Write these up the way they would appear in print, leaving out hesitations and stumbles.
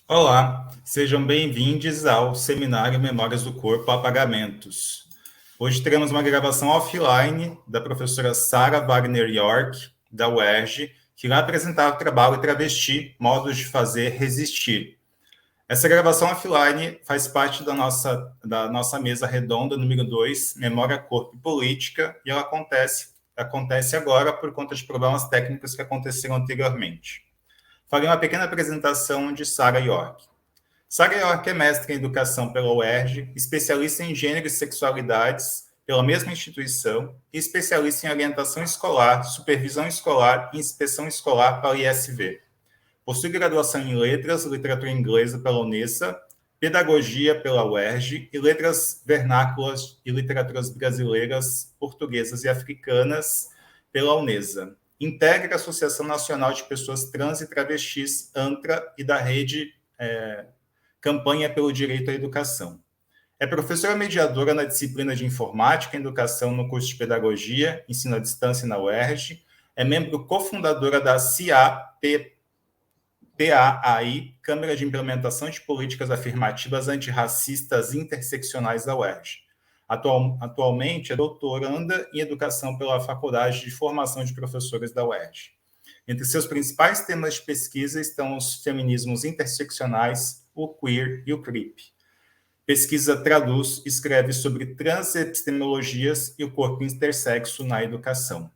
Olá, sejam bem-vindos ao Seminário Memórias do Corpo Apagamentos. Hoje teremos uma gravação offline da professora Sara Wagner York, da UERJ, que irá apresentar o trabalho Travesti, Modos de Fazer Resistir. Essa gravação offline faz parte da nossa mesa redonda número 2, Memória, Corpo e Política, e ela acontece agora por conta de problemas técnicos que aconteceram anteriormente. Farei uma pequena apresentação de Sara York. Sara York é mestre em Educação pela UERJ, especialista em Gênero e Sexualidades pela mesma instituição e especialista em Orientação Escolar, Supervisão Escolar e Inspeção Escolar pela ISV. Possui graduação em Letras, Literatura Inglesa pela Unessa, Pedagogia pela UERJ e Letras Vernáculas e Literaturas Brasileiras, Portuguesas e Africanas pela Unessa. Integra a Associação Nacional de Pessoas Trans e Travestis, ANTRA, e da Rede Campanha pelo Direito à Educação. É professora mediadora na disciplina de Informática e Educação no curso de Pedagogia, Ensino à Distância na UERJ, é membro cofundadora da PAI, Câmara de Implementação de Políticas Afirmativas Antirracistas Interseccionais da UERJ. Atualmente é doutoranda em Educação pela Faculdade de Formação de Professores da UERJ. Entre seus principais temas de pesquisa estão os feminismos interseccionais, o queer e o creep. Pesquisa, traduz e escreve sobre transepistemologias e o corpo intersexo na educação.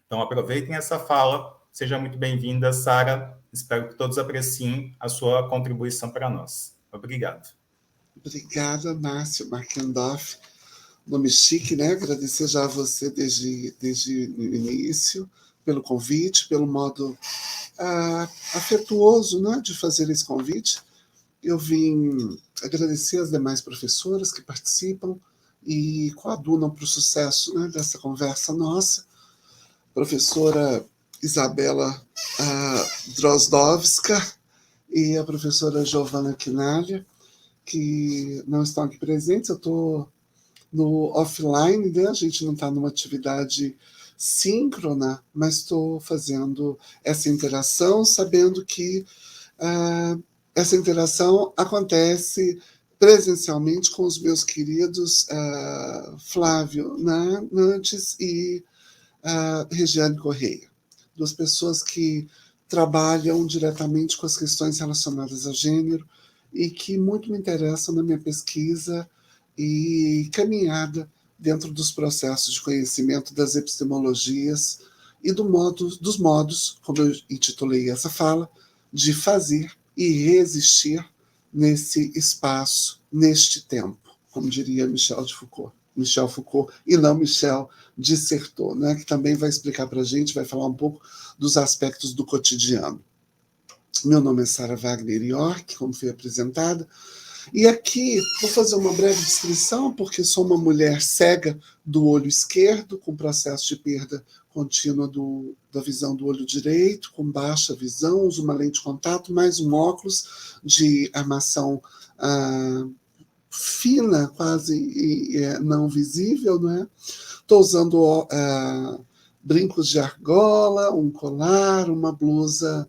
Então, aproveitem essa fala. Seja muito bem-vinda, Sara. Espero que todos apreciem a sua contribuição para nós. Obrigado. Obrigada, Márcio Markendorf. Nome chique, né? Agradecer já a você desde o início, pelo convite, pelo modo afetuoso, né, de fazer esse convite. Eu vim agradecer as demais professoras que participam e coadunam para o sucesso, né, dessa conversa nossa. Professora Isabela Drozdowska e a professora Giovana Quinalha, que não estão aqui presentes. Eu estou no offline, né? A gente não está numa atividade síncrona, mas estou fazendo essa interação, sabendo que essa interação acontece presencialmente com os meus queridos Flávio Nantes e Regiane Correia, duas pessoas que trabalham diretamente com as questões relacionadas a gênero e que muito me interessam na minha pesquisa e caminhada dentro dos processos de conhecimento das epistemologias e dos modos, como eu intitulei essa fala, de fazer e resistir nesse espaço, neste tempo, como diria Michel Foucault, e não Michel Dissertot, né, que também vai explicar para a gente, vai falar um pouco dos aspectos do cotidiano. Meu nome é Sara Wagner York, como foi apresentada, e aqui vou fazer uma breve descrição, porque sou uma mulher cega do olho esquerdo, com processo de perda contínua da visão do olho direito, com baixa visão, uso uma lente de contato, mais um óculos de armação fina, quase não visível, não é? Estou usando brincos de argola, um colar, uma blusa,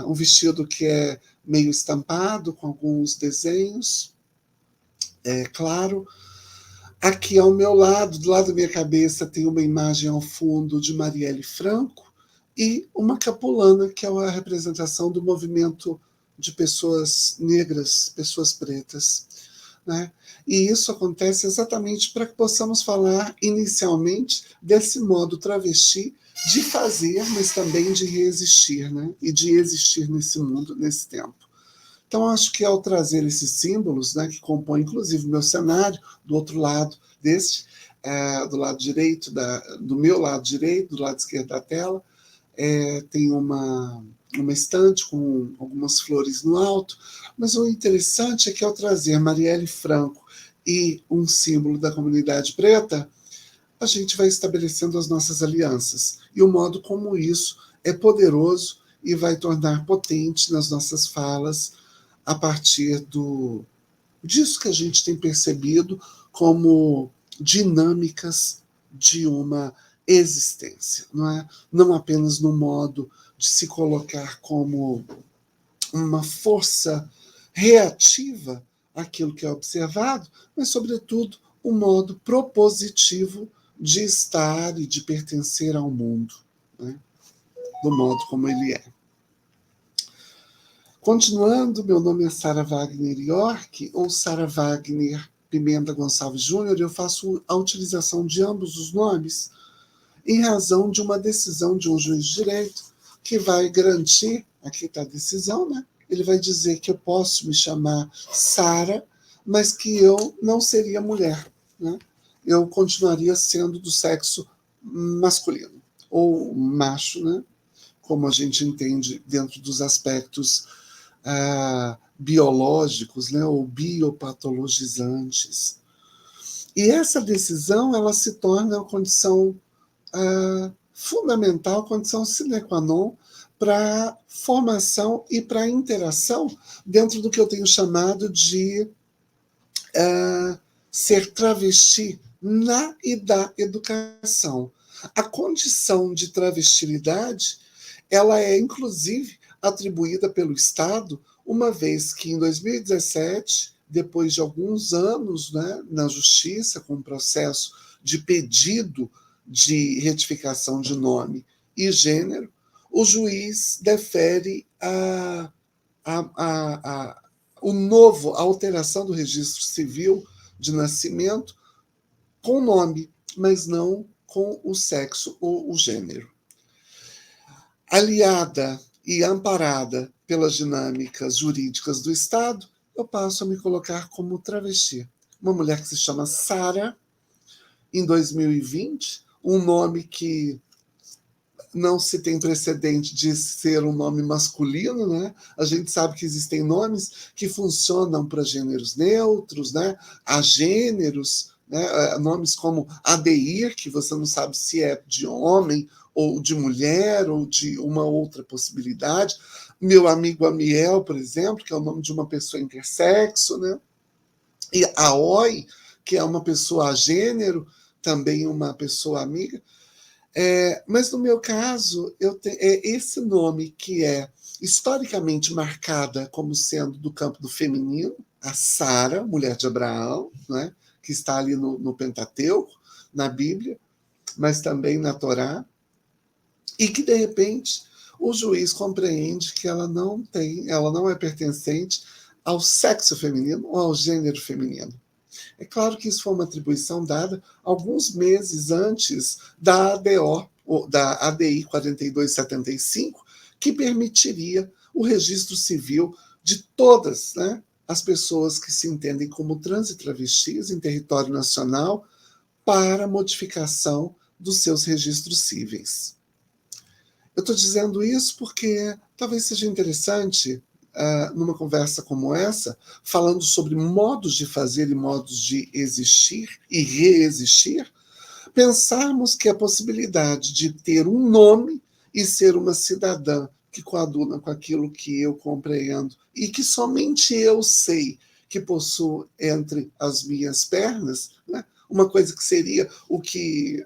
um vestido que é meio estampado, com alguns desenhos, claro. Aqui ao meu lado, do lado da minha cabeça, tem uma imagem ao fundo de Marielle Franco e uma capulana, que é a representação do movimento de pessoas negras, pessoas pretas, né? E isso acontece exatamente para que possamos falar inicialmente desse modo travesti de fazer, mas também de resistir, né? E de existir nesse mundo, nesse tempo. Então, acho que ao trazer esses símbolos, né, que compõem inclusive o meu cenário, do outro lado do lado direito, do meu lado direito, do lado esquerdo da tela, tem uma estante com algumas flores no alto, mas o interessante é que ao trazer Marielle Franco e um símbolo da comunidade preta, a gente vai estabelecendo as nossas alianças e o modo como isso é poderoso e vai tornar potente nas nossas falas a partir disso que a gente tem percebido como dinâmicas de uma existência, não é? Não apenas no modo de se colocar como uma força reativa àquilo que é observado, mas, sobretudo, um modo propositivo de estar e de pertencer ao mundo, né? Do modo como ele é. Continuando, meu nome é Sara Wagner York, ou Sara Wagner Pimenta Gonçalves Júnior. Eu faço a utilização de ambos os nomes em razão de uma decisão de um juiz de direito que vai garantir, aqui está a decisão, né? Ele vai dizer que eu posso me chamar Sara, mas que eu não seria mulher, né? Eu continuaria sendo do sexo masculino, ou macho, né? Como a gente entende dentro dos aspectos biológicos, né? Ou biopatologizantes. E essa decisão ela se torna uma condição fundamental, condição sine qua non para a formação e para a interação dentro do que eu tenho chamado de ser travesti na e da educação. A condição de travestilidade ela é, inclusive, atribuída pelo Estado, uma vez que, em 2017, depois de alguns anos, né, na Justiça, com um processo de pedido de retificação de nome e gênero, o juiz defere a alteração do registro civil de nascimento com nome, mas não com o sexo ou o gênero. Aliada e amparada pelas dinâmicas jurídicas do Estado, eu passo a me colocar como travesti. Uma mulher que se chama Sara, em 2020, um nome que não se tem precedente de ser um nome masculino, né? A gente sabe que existem nomes que funcionam para gêneros neutros, né? Agêneros, né? Nomes como Adeir, que você não sabe se é de homem ou de mulher ou de uma outra possibilidade. Meu amigo Amiel, por exemplo, que é o nome de uma pessoa intersexo, né? E Aoi, que é uma pessoa agênero, também uma pessoa amiga. Mas no meu caso, esse nome que é historicamente marcada como sendo do campo do feminino, a Sara, mulher de Abraão, né, que está ali no Pentateuco, na Bíblia, mas também na Torá, e que, de repente, o juiz compreende que ela não é pertencente ao sexo feminino ou ao gênero feminino. É claro que isso foi uma atribuição dada alguns meses antes da ADI 4275, que permitiria o registro civil de todas, né, as pessoas que se entendem como trans e travestis em território nacional para modificação dos seus registros cíveis. Eu estou dizendo isso porque talvez seja interessante, numa conversa como essa, falando sobre modos de fazer e modos de existir e reexistir, pensarmos que a possibilidade de ter um nome e ser uma cidadã que coaduna com aquilo que eu compreendo e que somente eu sei que possuo entre as minhas pernas, né? Uma coisa que seria o que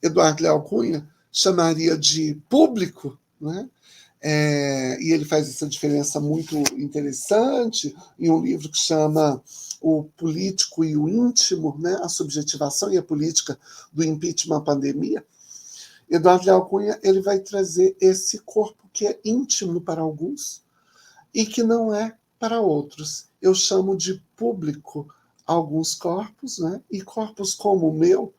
Eduardo Leal Cunha chamaria de público, né? E ele faz essa diferença muito interessante em um livro que chama O Político e o Íntimo, né? A subjetivação e a política do impeachment à pandemia. Eduardo Leal Cunha ele vai trazer esse corpo que é íntimo para alguns e que não é para outros. Eu chamo de público alguns corpos, né? E corpos como o meu,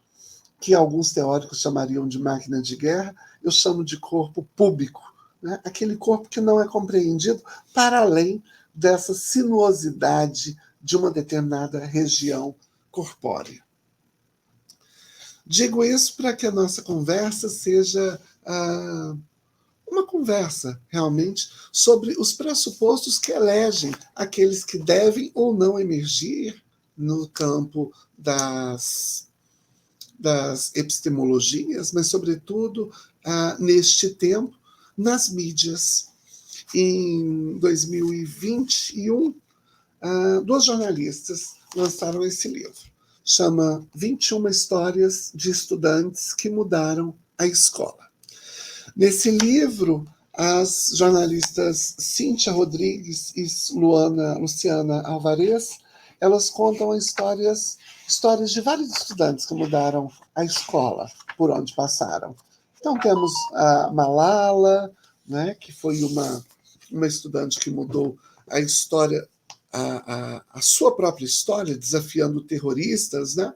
que alguns teóricos chamariam de máquina de guerra, eu chamo de corpo público, né? Aquele corpo que não é compreendido para além dessa sinuosidade de uma determinada região corpórea. Digo isso para que a nossa conversa seja uma conversa, realmente, sobre os pressupostos que elegem aqueles que devem ou não emergir no campo das epistemologias, mas, sobretudo, neste tempo, nas mídias. Em 2021, duas jornalistas lançaram esse livro. Chama 21 Histórias de Estudantes que Mudaram a Escola. Nesse livro, as jornalistas Cíntia Rodrigues e Luciana Alvarez, elas contam histórias de vários estudantes que mudaram a escola por onde passaram. Então temos a Malala, né, que foi uma estudante que mudou a história, a sua própria história, desafiando terroristas, né,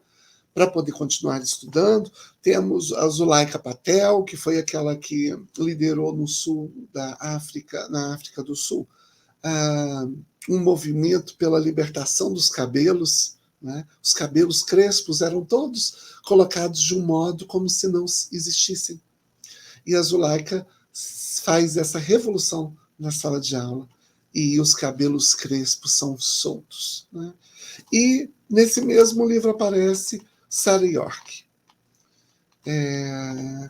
para poder continuar estudando. Temos a Zulaika Patel, que foi aquela que liderou no sul da África, na África do Sul, um movimento pela libertação dos cabelos, né? Os cabelos crespos eram todos colocados de um modo como se não existissem. E a Zulaika faz essa revolução na sala de aula e os cabelos crespos são soltos, né? E nesse mesmo livro aparece Sarah York.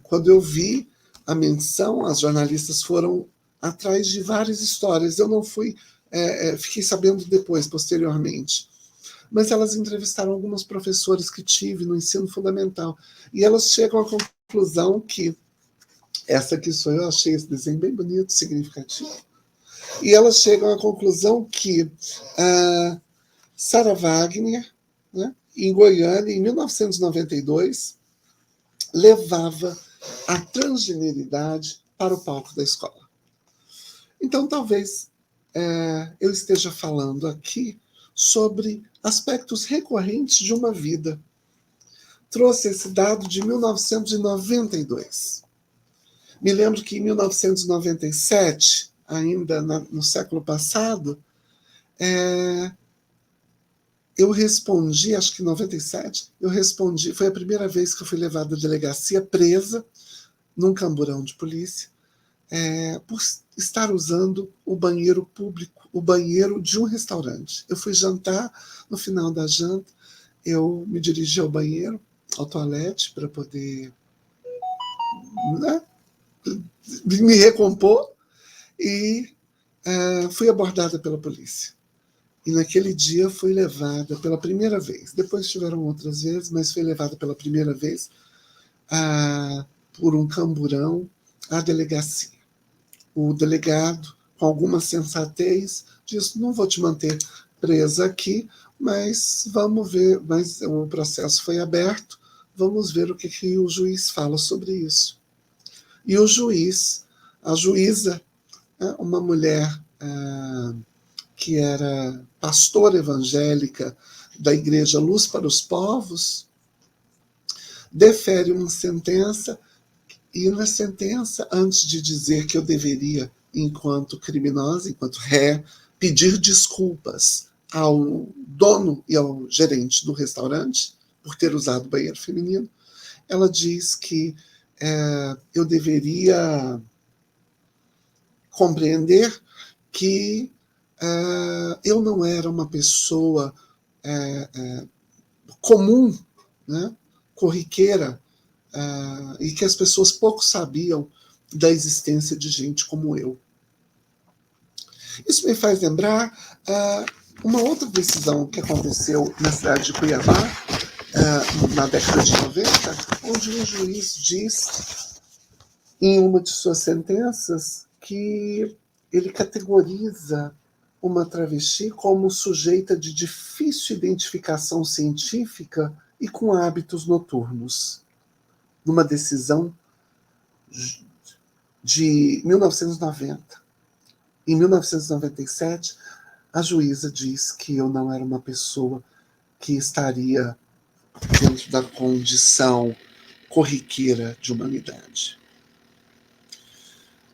Quando eu vi a menção, as jornalistas foram atrás de várias histórias. Eu não fui, fiquei sabendo depois, posteriormente. Mas elas entrevistaram algumas professoras que tive no ensino fundamental. E elas chegam à conclusão que, essa aqui sou eu, achei esse desenho bem bonito, significativo. E elas chegam à conclusão que Sarah Wagner, né, em Goiânia, em 1992, levava a transgeneridade para o palco da escola. Então, talvez eu esteja falando aqui sobre aspectos recorrentes de uma vida. Trouxe esse dado de 1992. Me lembro que em 1997, ainda no século passado, eu respondi, acho que em 97, foi a primeira vez que eu fui levada à delegacia presa num camburão de polícia, por estar usando o banheiro público, o banheiro de um restaurante. Eu fui jantar, no final da janta, eu me dirigi ao banheiro, ao toalete, para poder, né, me recompor, e fui abordada pela polícia. E naquele dia fui levada pela primeira vez. Depois tiveram outras vezes, mas fui levada pela primeira vez por um camburão à delegacia. O delegado, com alguma sensatez, disse: não vou te manter presa aqui, mas vamos ver, mas o processo foi aberto, vamos ver o que o juiz fala sobre isso. E o juiz, a juíza, uma mulher que era pastora evangélica da Igreja Luz para os Povos, defere uma sentença, e na sentença, antes de dizer que eu deveria, enquanto criminosa, enquanto ré, pedir desculpas ao dono e ao gerente do restaurante por ter usado o banheiro feminino, ela diz que eu deveria compreender que eu não era uma pessoa comum, né, corriqueira, e que as pessoas pouco sabiam da existência de gente como eu. Isso me faz lembrar uma outra decisão que aconteceu na cidade de Cuiabá, na década de 90, onde um juiz diz, em uma de suas sentenças, que ele categoriza uma travesti como sujeita de difícil identificação científica e com hábitos noturnos. Numa decisão de 1990. Em 1997, a juíza diz que eu não era uma pessoa que estaria dentro da condição corriqueira de humanidade.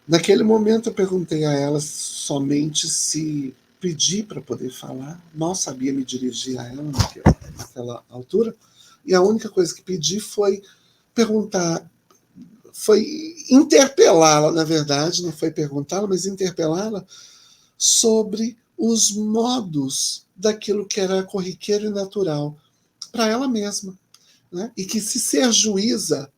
Naquele momento eu perguntei a ela somente se pedi para poder falar. Mal sabia me dirigir a ela naquela altura. E a única coisa que pedi foi perguntar, foi interpelá-la, na verdade, não foi perguntá-la, mas interpelá-la sobre os modos daquilo que era corriqueiro e natural para ela mesma, né? E que se ser juíza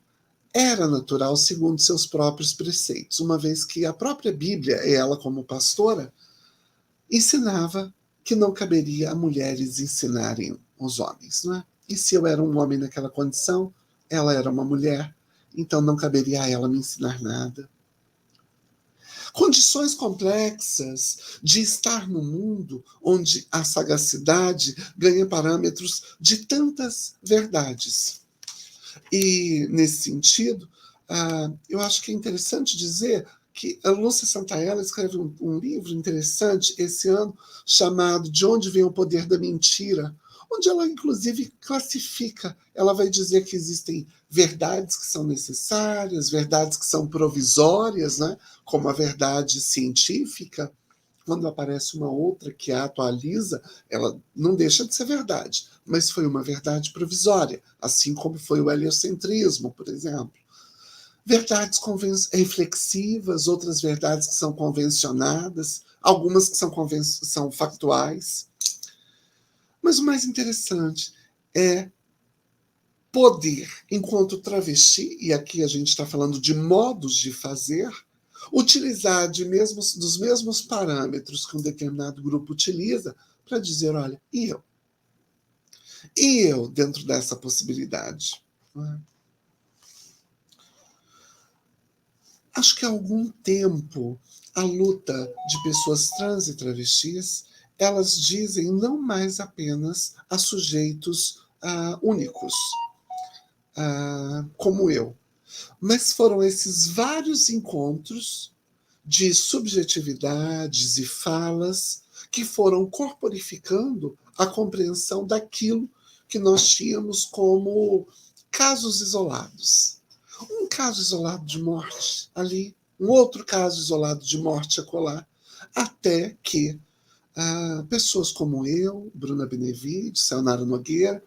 era natural segundo seus próprios preceitos, uma vez que a própria Bíblia, ela como pastora, ensinava que não caberia a mulheres ensinarem os homens, não é? E se eu era um homem naquela condição, ela era uma mulher, então não caberia a ela me ensinar nada. Condições complexas de estar no mundo onde a sagacidade ganha parâmetros de tantas verdades. E, nesse sentido, eu acho que é interessante dizer que a Lúcia Santaella escreve um livro interessante esse ano chamado De Onde Vem o Poder da Mentira, onde ela, inclusive, classifica. Ela vai dizer que existem verdades que são necessárias, verdades que são provisórias, né? Como a verdade científica. Quando aparece uma outra que a atualiza, ela não deixa de ser verdade, mas foi uma verdade provisória, assim como foi o heliocentrismo, por exemplo. Verdades reflexivas, outras verdades que são convencionadas, algumas que são factuais. Mas o mais interessante é poder, enquanto travesti, e aqui a gente está falando de modos de fazer, utilizar dos mesmos parâmetros que um determinado grupo utiliza para dizer, olha, e eu? E eu dentro dessa possibilidade? Acho que há algum tempo a luta de pessoas trans e travestis, elas dizem não mais apenas a sujeitos únicos, como eu, mas foram esses vários encontros de subjetividades e falas que foram corporificando a compreensão daquilo que nós tínhamos como casos isolados. Um caso isolado de morte ali, um outro caso isolado de morte acolá, até que pessoas como eu, Bruna Benevides, Sayonara Nogueira,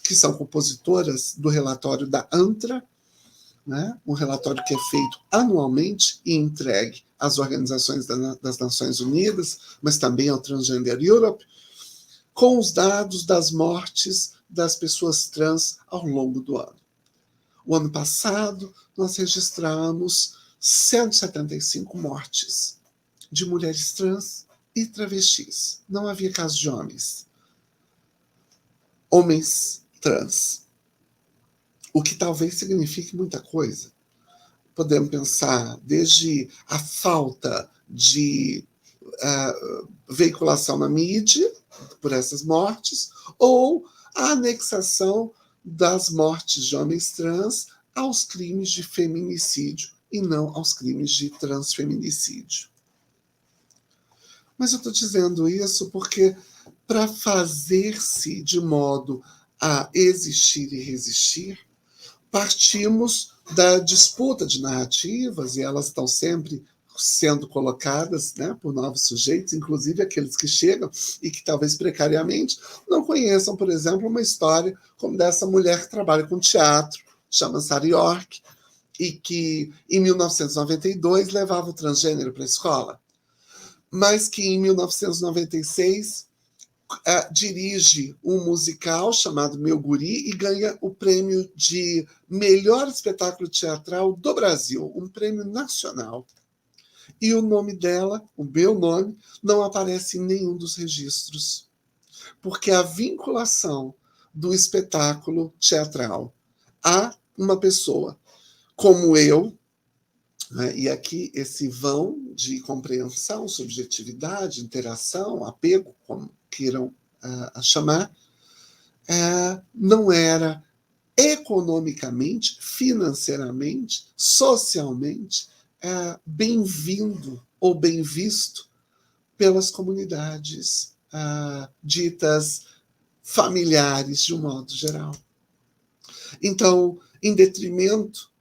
que são compositoras do relatório da ANTRA, né? Um relatório que é feito anualmente e entregue às organizações das Nações Unidas, mas também ao Transgender Europe, com os dados das mortes das pessoas trans ao longo do ano. O ano passado, nós registramos 175 mortes de mulheres trans e travestis. Não havia caso de homens. Homens trans. O que talvez signifique muita coisa. Podemos pensar desde a falta de veiculação na mídia por essas mortes, ou a anexação das mortes de homens trans aos crimes de feminicídio e não aos crimes de transfeminicídio. Mas eu estou dizendo isso porque, para fazer-se de modo a existir e resistir, partimos da disputa de narrativas, e elas estão sempre sendo colocadas, né, por novos sujeitos, inclusive aqueles que chegam e que talvez precariamente não conheçam, por exemplo, uma história como dessa mulher que trabalha com teatro, chama Sarah York, e que em 1992 levava o transgênero para a escola, mas que em 1996 dirige um musical chamado Meu Guri e ganha o prêmio de melhor espetáculo teatral do Brasil, um prêmio nacional. E o nome dela, o meu nome, não aparece em nenhum dos registros, porque a vinculação do espetáculo teatral a uma pessoa como eu, né, e aqui esse vão de compreensão, subjetividade, interação, apego, como queiram chamar, não era economicamente, financeiramente, socialmente bem-vindo ou bem visto pelas comunidades ditas familiares, de um modo geral. Então, em detrimento,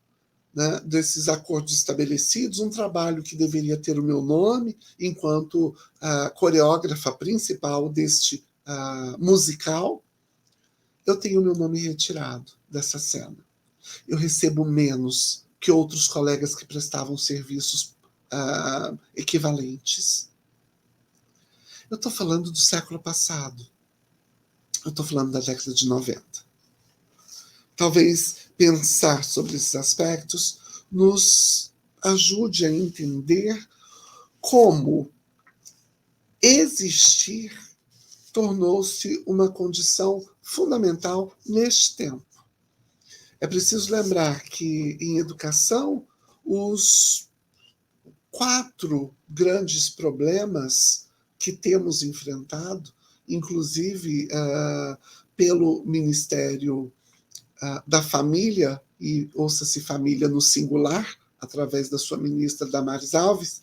né, desses acordos estabelecidos, um trabalho que deveria ter o meu nome enquanto coreógrafa principal deste musical, eu tenho o meu nome retirado dessa cena. Eu recebo menos que outros colegas que prestavam serviços equivalentes. Eu estou falando do século passado. Eu estou falando da década de 90. Talvez pensar sobre esses aspectos nos ajude a entender como existir tornou-se uma condição fundamental neste tempo. É preciso lembrar que, em educação, os 4 grandes problemas que temos enfrentado, inclusive pelo Ministério da Família, e ouça-se família no singular, através da sua ministra Damares Alves,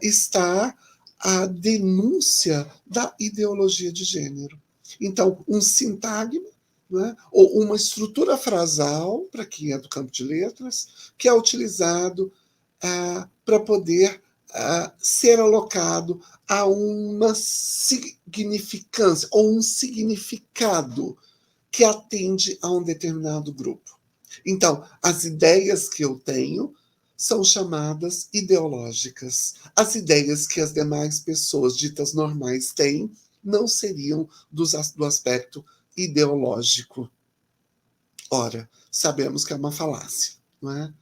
está a denúncia da ideologia de gênero. Então, um sintagma, né, ou uma estrutura frasal, para quem é do campo de letras, que é utilizado para poder ser alocado a uma significância ou um significado que atende a um determinado grupo. Então, as ideias que eu tenho são chamadas ideológicas. As ideias que as demais pessoas ditas normais têm não seriam do aspecto ideológico. Ora, sabemos que é uma falácia, não é?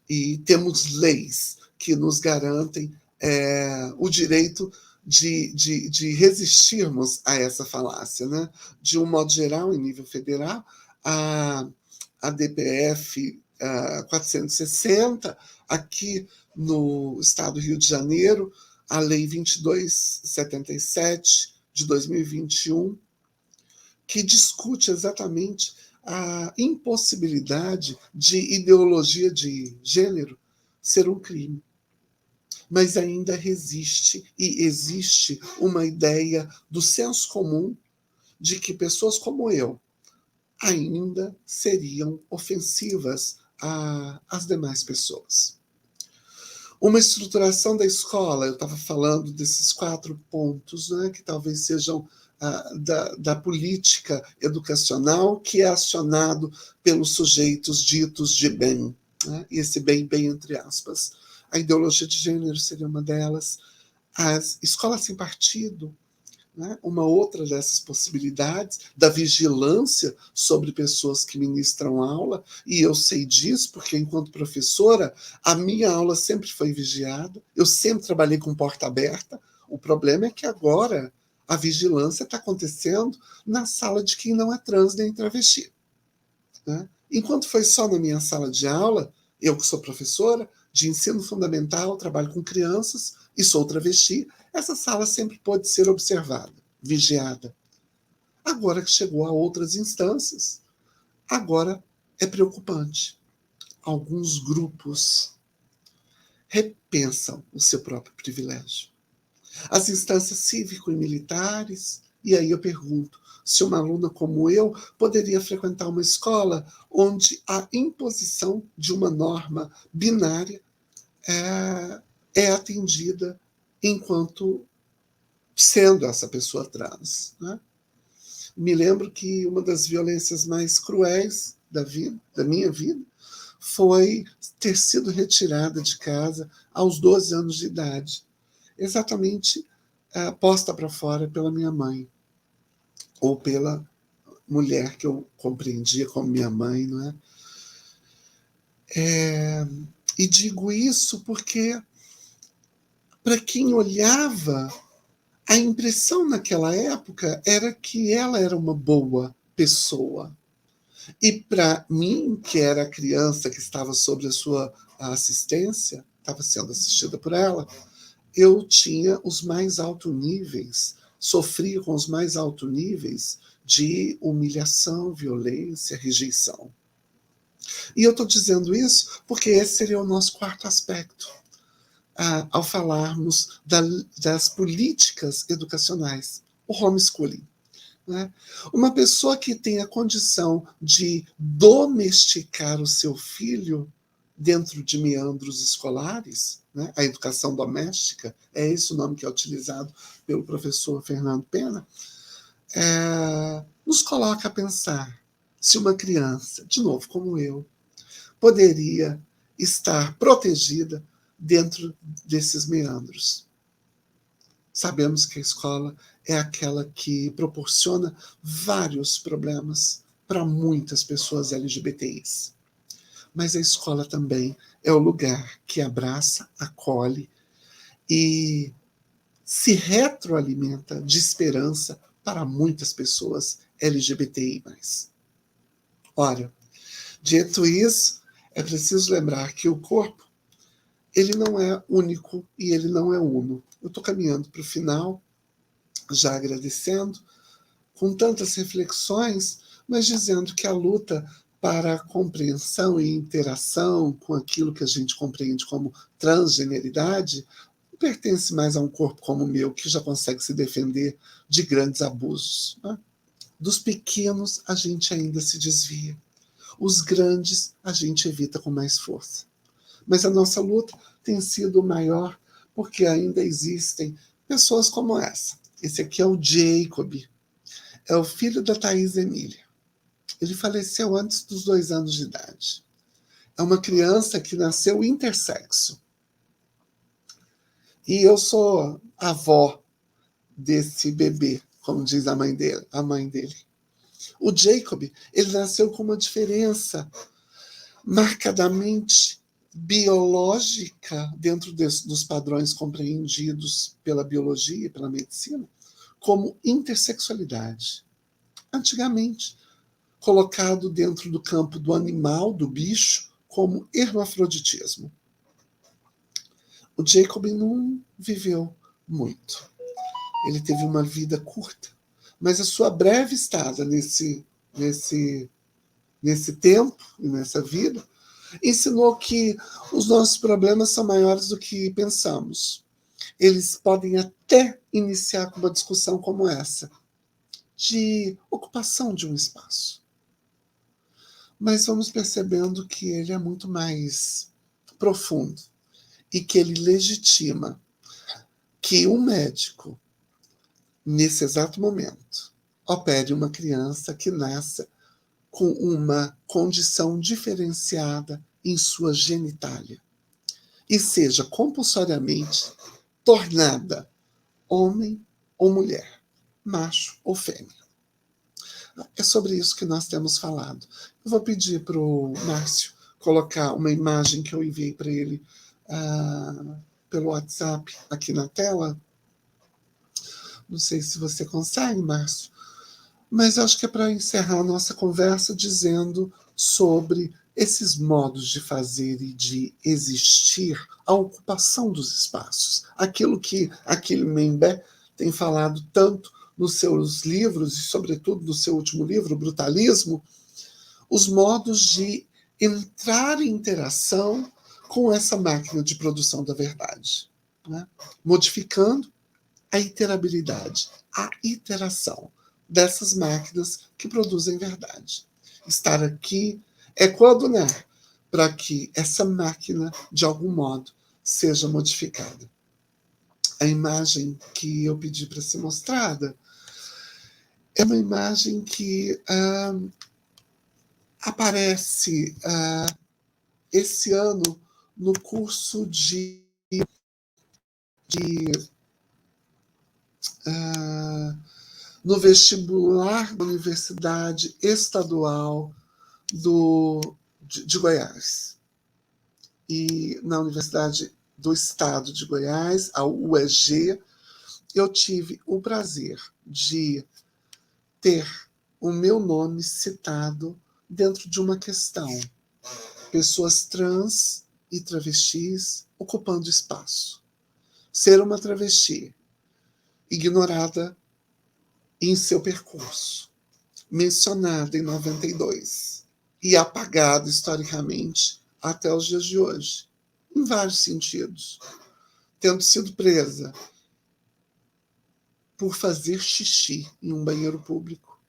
E temos leis que nos garantem o direito de resistirmos a essa falácia, né? De um modo geral, em nível federal, a DPF 460, aqui no estado do Rio de Janeiro, a Lei 2277 de 2021, que discute exatamente a impossibilidade de ideologia de gênero ser um crime. Mas ainda resiste e existe uma ideia do senso comum de que pessoas como eu ainda seriam ofensivas às demais pessoas. Uma estruturação da escola, eu estava falando desses 4 pontos, né, que talvez sejam da política educacional, que é acionado pelos sujeitos ditos de bem, né, e esse bem entre aspas. A ideologia de gênero seria uma delas. As escolas sem partido, né, uma outra dessas possibilidades, da vigilância sobre pessoas que ministram aula, e eu sei disso porque, enquanto professora, a minha aula sempre foi vigiada, eu sempre trabalhei com porta aberta. O problema é que agora a vigilância está acontecendo na sala de quem não é trans nem travesti, né? Enquanto foi só na minha sala de aula, eu que sou professora de ensino fundamental, trabalho com crianças e sou travesti, essa sala sempre pode ser observada, vigiada. Agora que chegou a outras instâncias, agora é preocupante. Alguns grupos repensam o seu próprio privilégio. As instâncias cívico e militares, e aí eu pergunto, se uma aluna como eu poderia frequentar uma escola onde a imposição de uma norma binária é atendida enquanto sendo essa pessoa trans, né? Me lembro que uma das violências mais cruéis da minha vida foi ter sido retirada de casa aos 12 anos de idade, exatamente posta para fora pela minha mãe, ou pela mulher que eu compreendia como minha mãe, não é? E digo isso porque, para quem olhava, a impressão naquela época era que ela era uma boa pessoa. E para mim, que era a criança que estava sob a sua assistência, estava sendo assistida por ela, eu tinha os mais altos níveis, sofria com os mais altos níveis de humilhação, violência, rejeição. E eu estou dizendo isso porque esse seria o nosso 4º aspecto, ao falarmos das políticas educacionais, o homeschooling, né? Uma pessoa que tem a condição de domesticar o seu filho dentro de meandros escolares, né? A educação doméstica, é esse o nome que é utilizado pelo professor Fernando Pena, nos coloca a pensar se uma criança, de novo, como eu, poderia estar protegida dentro desses meandros. Sabemos que a escola é aquela que proporciona vários problemas para muitas pessoas LGBTIs. Mas a escola também é o lugar que abraça, acolhe e se retroalimenta de esperança para muitas pessoas LGBTI+. Ora, dito isso, é preciso lembrar que o corpo, ele não é único e ele não é uno. Eu estou caminhando para o final, já agradecendo, com tantas reflexões, mas dizendo que a luta para a compreensão e interação com aquilo que a gente compreende como transgeneridade não pertence mais a um corpo como o meu, que já consegue se defender de grandes abusos. Né? Dos pequenos, a gente ainda se desvia. Os grandes, a gente evita com mais força. Mas a nossa luta tem sido maior porque ainda existem pessoas como essa. Esse aqui é o Jacob, é o filho da Thaís Emília. Ele faleceu antes dos 2 anos de idade. É uma criança que nasceu intersexo. E eu sou avó desse bebê, como diz a mãe dele. O Jacob, ele nasceu com uma diferença marcadamente biológica dentro dos padrões compreendidos pela biologia e pela medicina, como intersexualidade. Antigamente, colocado dentro do campo do animal, do bicho, como hermafroditismo. O Jacob não viveu muito. Ele teve uma vida curta, mas a sua breve estada nesse tempo e nessa vida ensinou que os nossos problemas são maiores do que pensamos. Eles podem até iniciar com uma discussão como essa, de ocupação de um espaço. Mas vamos percebendo que ele é muito mais profundo e que ele legitima que um médico, nesse exato momento, opere uma criança que nasça com uma condição diferenciada em sua genitália e seja compulsoriamente tornada homem ou mulher, macho ou fêmea. É sobre isso que nós temos falado. Eu vou pedir para o Márcio colocar uma imagem que eu enviei para ele pelo WhatsApp aqui na tela. Não sei se você consegue, Márcio, mas acho que é para encerrar a nossa conversa dizendo sobre esses modos de fazer e de existir, a ocupação dos espaços. Aquilo que Achille Mbembe tem falado tanto nos seus livros, e sobretudo no seu último livro, Brutalismo, os modos de entrar em interação com essa máquina de produção da verdade, né? Modificando a iterabilidade, a iteração dessas máquinas que produzem verdade. Estar aqui é coadunar para que essa máquina, de algum modo, seja modificada. A imagem que eu pedi para ser mostrada é uma imagem que aparece esse ano no curso no vestibular da Universidade Estadual de Goiás. E na Universidade do Estado de Goiás, a UEG, eu tive o prazer de ter o meu nome citado dentro de uma questão. Pessoas trans e travestis ocupando espaço. Ser uma travesti ignorada em seu percurso, mencionada em 92 e apagada historicamente até os dias de hoje, em vários sentidos, tendo sido presa por fazer xixi em um banheiro público.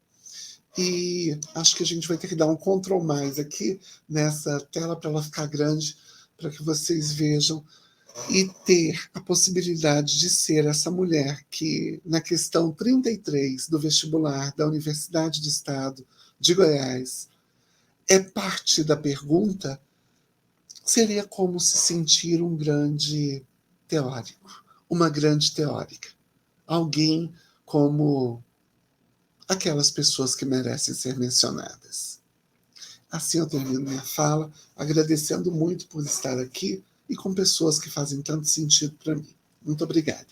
E acho que a gente vai ter que dar um Ctrl+ aqui nessa tela para ela ficar grande, para que vocês vejam e ter a possibilidade de ser essa mulher que, na questão 33 do vestibular da Universidade do Estado de Goiás, é parte da pergunta, seria como se sentir um grande teórico, uma grande teórica. Alguém como aquelas pessoas que merecem ser mencionadas. Assim eu termino minha fala, agradecendo muito por estar aqui e com pessoas que fazem tanto sentido para mim. Muito obrigada.